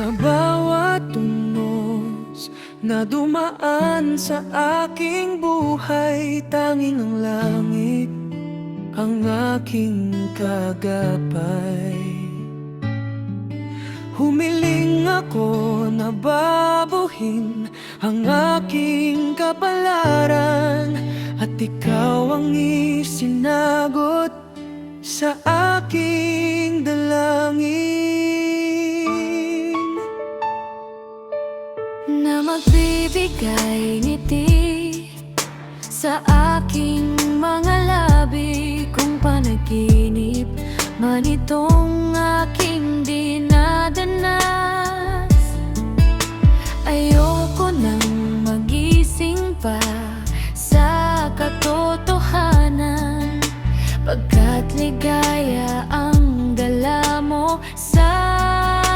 Sa bawat tunos na dumaan sa aking buhay, tanging ang langit ang aking kagapay. Humiling ako na babuhin ang aking kapalaran, at ikaw ang isinagot sa aking dalangin, na magbibigay ngiti sa aking mga labi. Kung panaginip man itong aking dinadanas, ayoko nang magising pa sa katotohanan, pagkat ligaya ang dala mo sa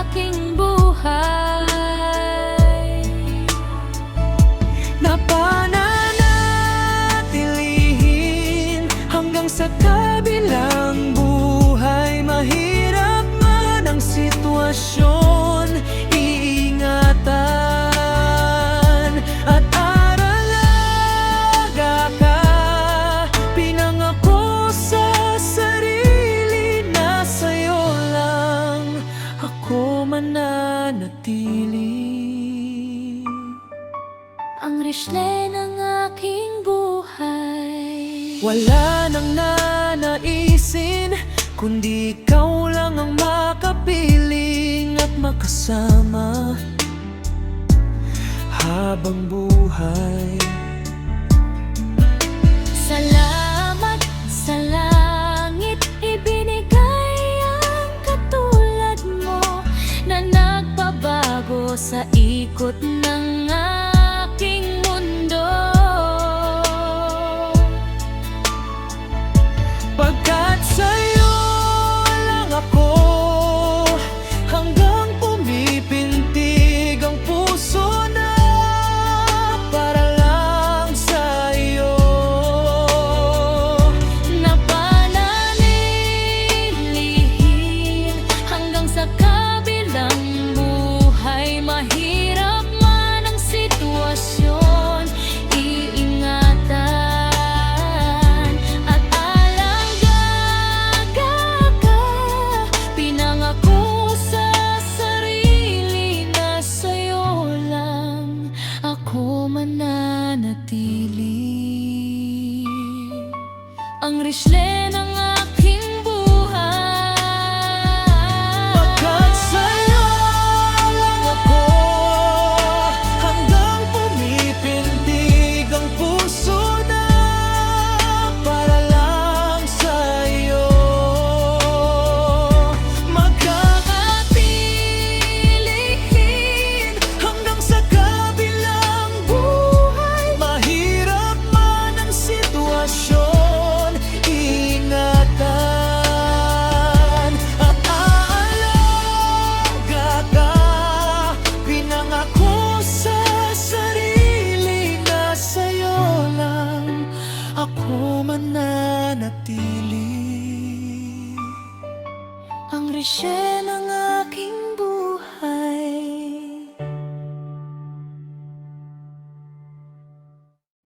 aking buhay. na pananatilihin hanggang sa kabilang buhay. Mahirap man ang sitwasyon, iingatan at aralaga ka. Pinangako sa sarili na sa'yo lang ako mananatili. Ang risle ng aking buhay, Wala nang nanaisin, kundi ikaw lang ang makapiling at makasama habang buhay. salamat sa langit, ibinigay ang katulad mo na nagpabago sa ikot ng